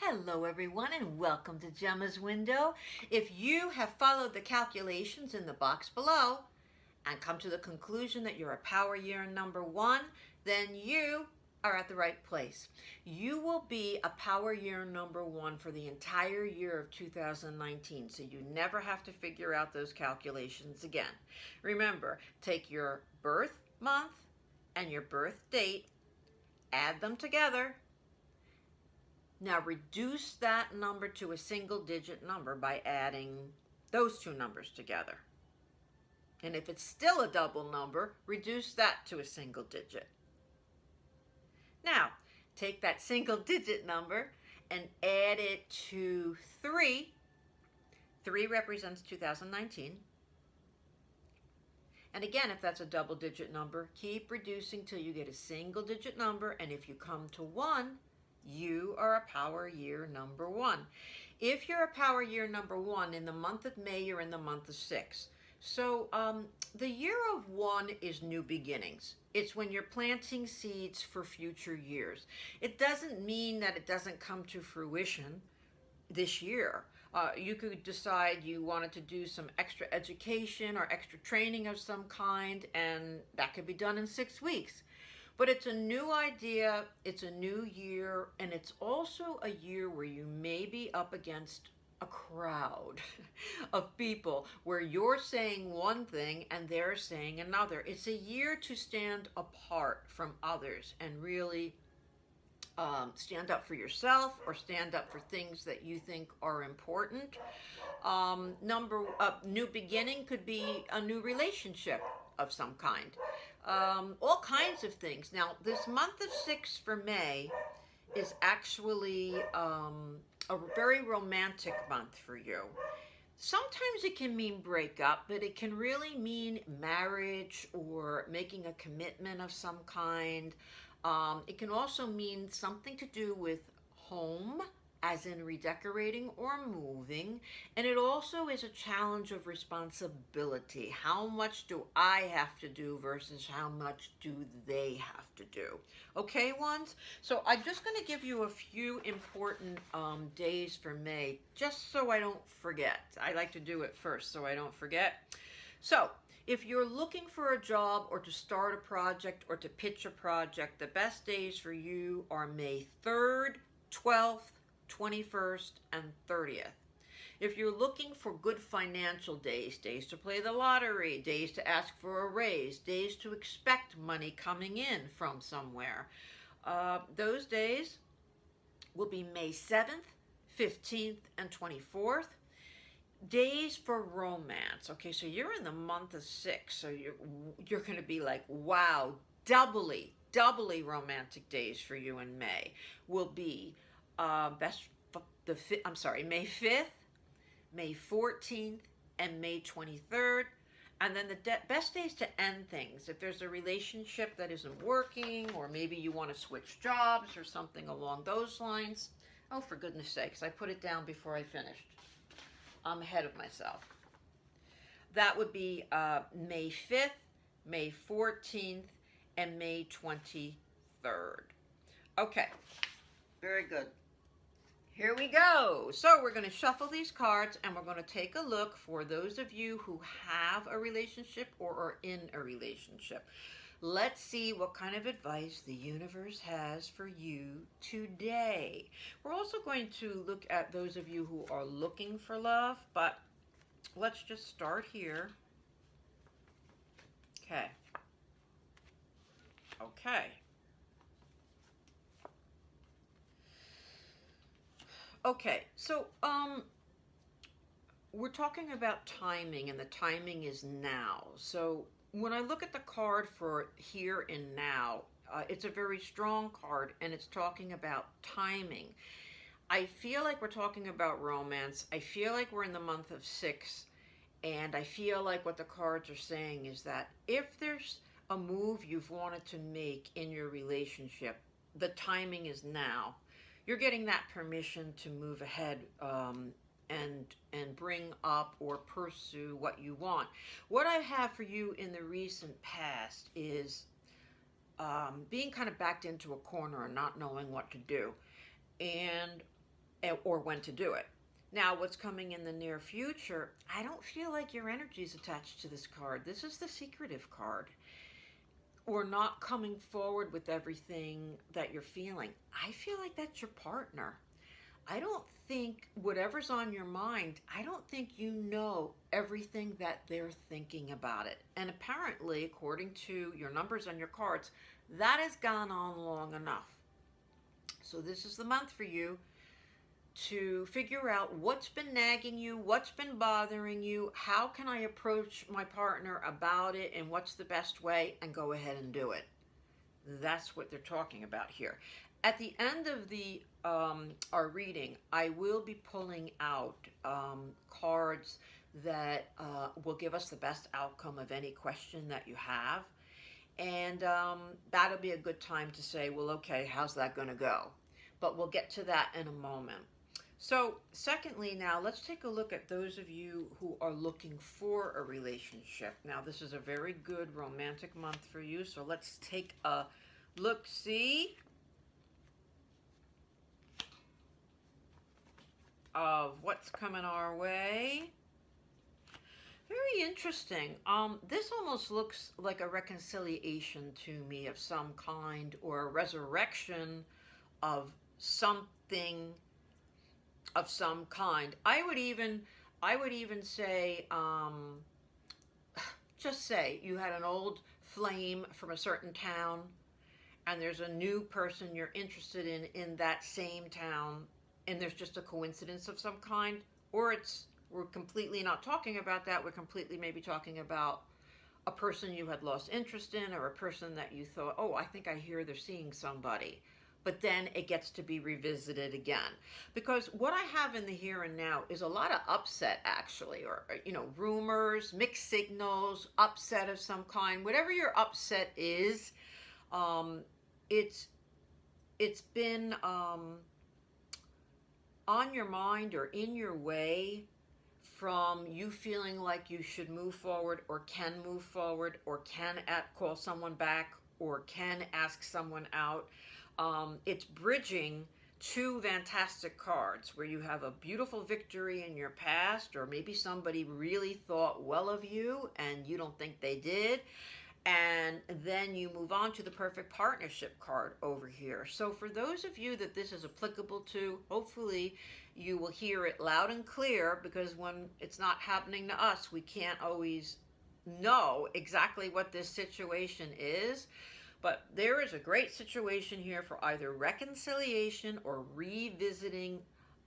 Hello everyone and welcome to Gemma's Window. If you have followed the calculations in the box below and come to the conclusion that you're a power year number 1, then you are at the right place. You will be a power year number 1 for the entire year of 2019, so you never have to figure out those calculations again. Remember, take your birth month and your birth date, add them together. Now reduce that number to a single digit number by adding those two numbers together. And if it's still a double number, reduce that to a single digit. Now, take that single digit number and add it to 3. 3 represents 2019. And again, if that's a double digit number, keep reducing till you get a single digit number. And if you come to 1, you are a power year number 1. If you're a power year number 1, in the month of May, you're in the month of 6. So the year of 1 is new beginnings. It's when you're planting seeds for future years. It doesn't mean that it doesn't come to fruition this year. You could decide you wanted to do some extra education or extra training of some kind, and that could be done in 6 weeks. But it's a new idea, it's a new year, and it's also a year where you may be up against a crowd of people where you're saying one thing and they're saying another. It's a year to stand apart from others and really stand up for yourself or stand up for things that you think are important. New beginning could be a new relationship of some kind. All kinds of things. Now, this month of 6 for May is actually a very romantic month for you. Sometimes it can mean breakup, but it can really mean marriage or making a commitment of some kind. It can also mean something to do with home, as in redecorating or moving, and it also is a challenge of responsibility. How much do I have to do versus how much do they have to do? Okay, ones? So I'm just going to give you a few important days for May, just so I don't forget. I like to do it first so I don't forget. So if you're looking for a job or to start a project or to pitch a project, the best days for you are May 3rd, 12th, 21st, and 30th. If you're looking for good financial days, days to play the lottery, days to ask for a raise, days to expect money coming in from somewhere, those days will be May 7th, 15th, and 24th. Days for romance. Okay, so you're in the month of 6, so you're going to be like, wow, doubly romantic days for you in May will be May 5th, May 14th, and May 23rd. And then the best days to end things, if there's a relationship that isn't working, or maybe you want to switch jobs or something along those lines. Oh, for goodness sakes, I put it down before I finished. I'm ahead of myself. That would be May 5th, May 14th, and May 23rd. Okay, very good. Here we go. So we're going to shuffle these cards and we're going to take a look for those of you who have a relationship or are in a relationship. Let's see what kind of advice the universe has for you today. We're also going to look at those of you who are looking for love, but let's just start here. Okay. Okay. Okay, so we're talking about timing, and the timing is now. So when I look at the card for here and now, it's a very strong card, and it's talking about timing. I feel like we're talking about romance. I feel like we're in the month of 6, and I feel like what the cards are saying is that if there's a move you've wanted to make in your relationship, the timing is now. You're getting that permission to move ahead and bring up or pursue what you want. What I have for you in the recent past is being kind of backed into a corner and not knowing what to do. And or when to do it. Now, what's coming in the near future, I don't feel like your energy is attached to this card. This is the secretive card. Or not coming forward with everything that you're feeling. I feel like that's your partner. I don't think whatever's on your mind, I don't think you know everything that they're thinking about it. And apparently, according to your numbers on your cards, that has gone on long enough. So this is the month for you to figure out what's been nagging you, what's been bothering you, how can I approach my partner about it, and what's the best way, and go ahead and do it. That's what they're talking about here. At the end of the our reading, I will be pulling out cards that will give us the best outcome of any question that you have. And that'll be a good time to say, well, okay, how's that going to go? But we'll get to that in a moment. So, secondly, now let's take a look at those of you who are looking for a relationship. Now, this is a very good romantic month for you, so let's take a look-see of what's coming our way. Very interesting. This almost looks like a reconciliation to me of some kind, or a resurrection of something of some kind. I would even say, just say you had an old flame from a certain town, and there's a new person you're interested in that same town, and there's just a coincidence of some kind, or we're completely not talking about that. We're completely maybe talking about a person you had lost interest in, or a person that you thought, oh, I think I hear they're seeing somebody. But then it gets to be revisited again. Because what I have in the here and now is a lot of upset, actually, or, rumors, mixed signals, upset of some kind. Whatever your upset is, it's been on your mind or in your way from you feeling like you should move forward, or can move forward, or can call someone back, or can ask someone out. It's bridging two fantastic cards where you have a beautiful victory in your past, or maybe somebody really thought well of you and you don't think they did. And then you move on to the perfect partnership card over here. So for those of you that this is applicable to, hopefully you will hear it loud and clear, because when it's not happening to us, we can't always know exactly what this situation is. But there is a great situation here for either reconciliation or revisiting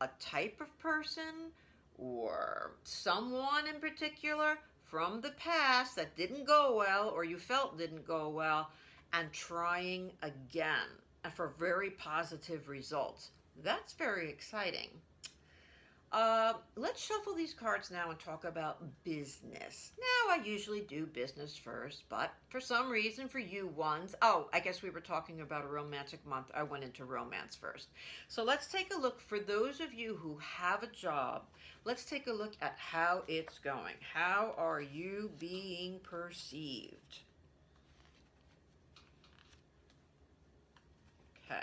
a type of person or someone in particular from the past that didn't go well, or you felt didn't go well, and trying again for very positive results. That's very exciting. Let's shuffle these cards now and talk about business. Now, I usually do business first, but for some reason, for you ones, I guess we were talking about a romantic month. I went into romance first. So let's take a look for those of you who have a job. Let's take a look at how it's going. How are you being perceived? Okay.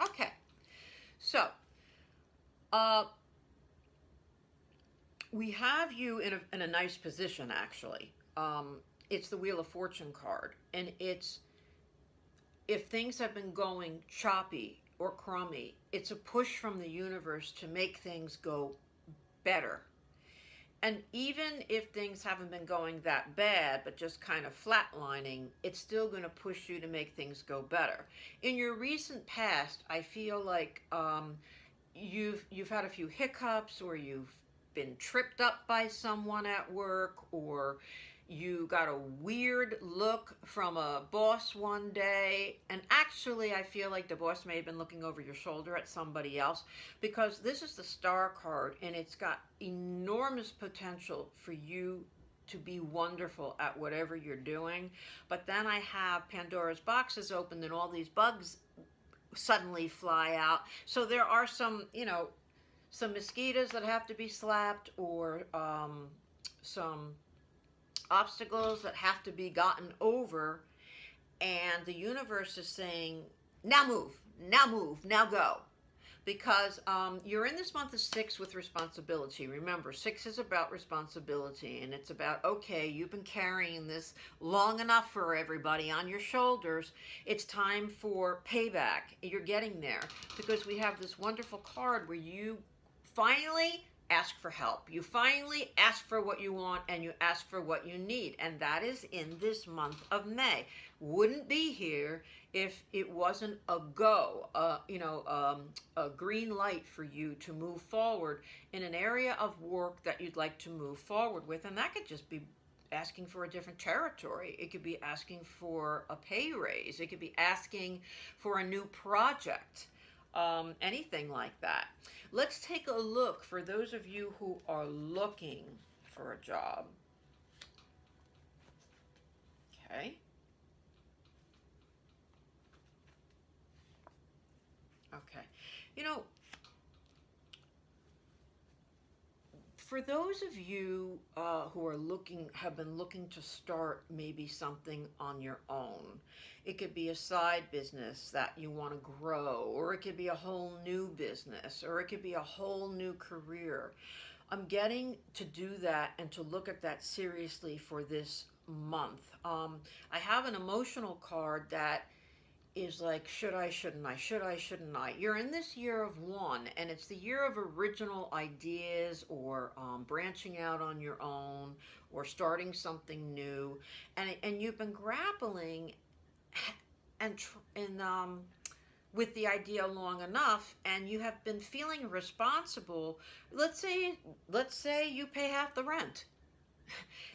Okay. So, we have you in a nice position, actually. It's the Wheel of Fortune card, and it's, if things have been going choppy or crummy, it's a push from the universe to make things go better. And even if things haven't been going that bad, but just kind of flatlining, it's still going to push you to make things go better. In your recent past, I feel like you've had a few hiccups, or you've been tripped up by someone at work, or you got a weird look from a boss one day, and actually I feel like the boss may have been looking over your shoulder at somebody else, because this is the Star card, and it's got enormous potential for you to be wonderful at whatever you're doing. But then I have Pandora's boxes opened, and all these bugs suddenly fly out. So there are some mosquitoes that have to be slapped, or some obstacles that have to be gotten over. And the universe is saying, now move, now move, now go. Because you're in this month of six with responsibility. Remember, six is about responsibility, and it's about, okay, you've been carrying this long enough for everybody on your shoulders. It's time for payback. You're getting there because we have this wonderful card where you finally ask for help. You finally ask for what you want and you ask for what you need. And that is in this month of May. Wouldn't be here if it wasn't a go, a green light for you to move forward in an area of work that you'd like to move forward with. And that could just be asking for a different territory. It could be asking for a pay raise. It could be asking for a new project. Anything like that. Let's take a look for those of you who are looking for a job. Okay. Okay. You know, for those of you who are have been looking to start maybe something on your own, it could be a side business that you want to grow, or it could be a whole new business, or it could be a whole new career. I'm getting to do that and to look at that seriously for this month. I have an emotional card that is like, should I, shouldn't I, should I, shouldn't I? You're in this year of one, and it's the year of original ideas, or branching out on your own, or starting something new, and you've been grappling and with the idea long enough, and you have been feeling responsible. Let's say you pay half the rent,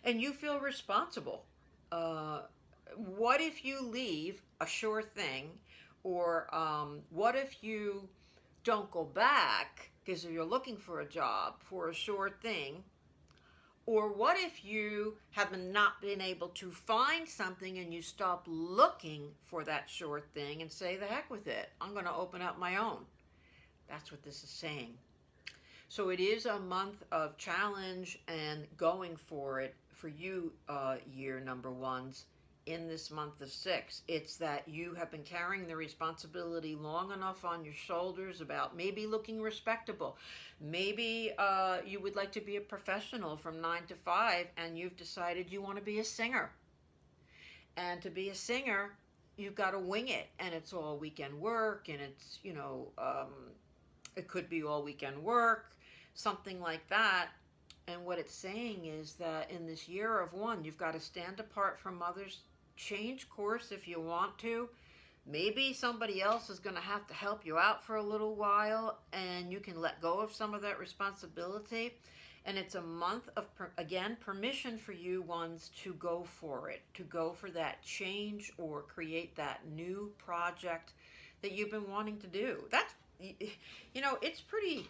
and you feel responsible. Uh, what if you leave a sure thing, or what if you don't go back because you're looking for a job for a sure thing, or what if you have not been able to find something and you stop looking for that sure thing and say, the heck with it, I'm going to open up my own. That's what this is saying. So it is a month of challenge and going for it for you, year number ones, in this month of six. It's that you have been carrying the responsibility long enough on your shoulders about maybe looking respectable. Maybe you would like to be a professional from 9 to 5, and you've decided you want to be a singer. And to be a singer, you've got to wing it, and it's all weekend work, and it's, it could be all weekend work, something like that. And what it's saying is that in this year of one, you've got to stand apart from others, change course if you want to. Maybe somebody else is going to have to help you out for a little while, and you can let go of some of that responsibility. And it's a month of, again, permission for you ones to go for it, to go for that change or create that new project that you've been wanting to do. That's, it's pretty...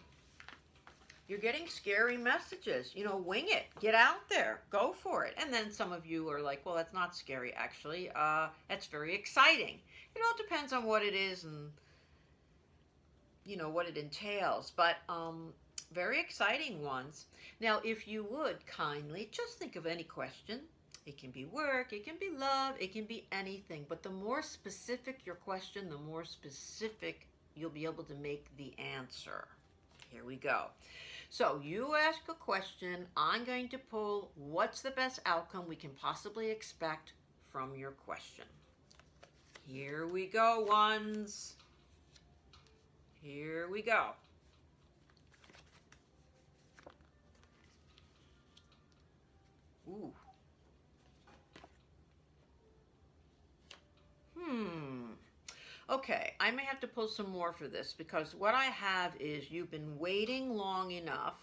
You're getting scary messages. Wing it. Get out there. Go for it. And then some of you are like, well, that's not scary, actually. That's very exciting. It all depends on what it is and, what it entails. But very exciting ones. Now, if you would kindly just think of any question. It can be work. It can be love. It can be anything. But the more specific your question, the more specific you'll be able to make the answer. Here we go. So you ask a question, I'm going to pull what's the best outcome we can possibly expect from your question. Here we go, ones. Here we go. Ooh. Okay, I may have to pull some more for this, because what I have is you've been waiting long enough,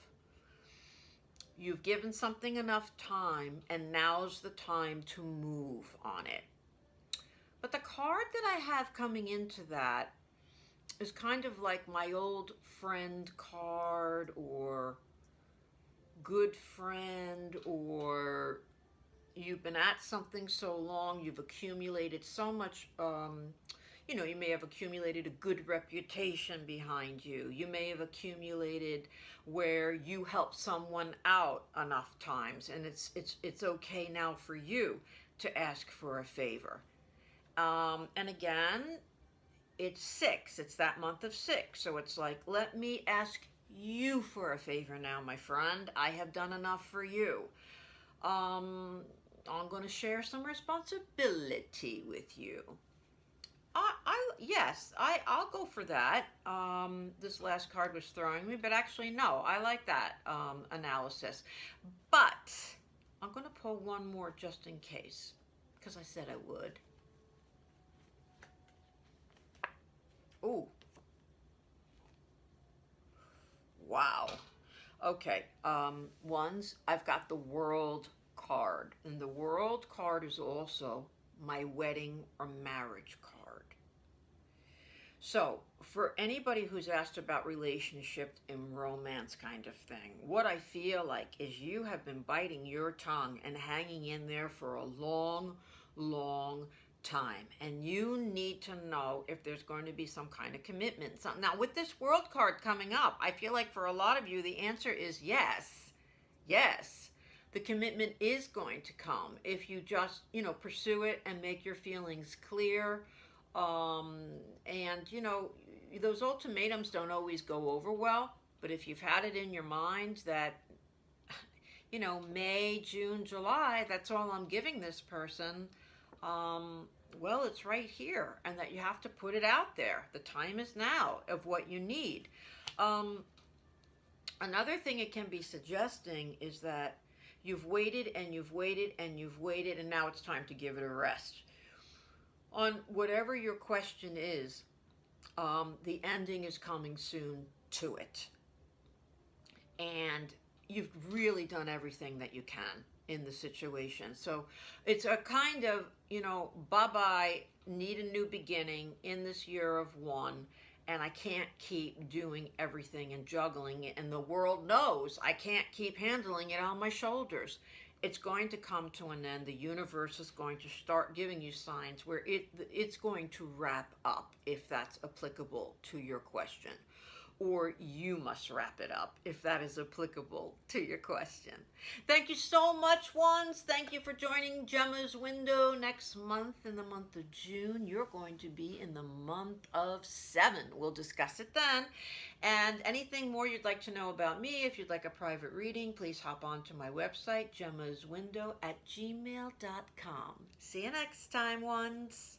you've given something enough time, and now's the time to move on it. But the card that I have coming into that is kind of like my old friend card, or good friend, or you've been at something so long, you've accumulated so much, you may have accumulated a good reputation behind you. You may have accumulated where you helped someone out enough times, and it's okay now for you to ask for a favor. And again, it's 6. It's that month of 6. So it's like, let me ask you for a favor now, my friend. I have done enough for you. I'm going to share some responsibility with you. Yes, I'll go for that. This last card was throwing me, but actually, no, I like that analysis. But I'm going to pull one more just in case, because I said I would. Ooh. Wow. Okay. Ones, I've got the World card. And the World card is also my wedding or marriage card. So, for anybody who's asked about relationship and romance kind of thing, what I feel like is you have been biting your tongue and hanging in there for a long, long time. And you need to know if there's going to be some kind of commitment. So, now, with this World card coming up, I feel like for a lot of you, the answer is yes. Yes. The commitment is going to come if you just, pursue it and make your feelings clear. And those ultimatums don't always go over well, but if you've had it in your mind that May, June, July, that's all I'm giving this person, well, it's right here, and that you have to put it out there. The time is now of what you need. Another thing it can be suggesting is that you've waited and you've waited and you've waited, and now it's time to give it a rest. On whatever your question is, the ending is coming soon to it. And you've really done everything that you can in the situation. So it's a kind of, bye-bye, need a new beginning in this year of one, and I can't keep doing everything and juggling it, and the world knows I can't keep handling it on my shoulders. It's going to come to an end. The universe is going to start giving you signs where it's going to wrap up, if that's applicable to your question. Or you must wrap it up if that is applicable to your question. Thank you so much, ones. Thank you for joining Jemma's Window. Next month, in the month of June, you're going to be in the month of 7. We'll discuss it then. And anything more you'd like to know about me, if you'd like a private reading, please hop on to my website, gemmaswindow@gmail.com. See you next time, ones.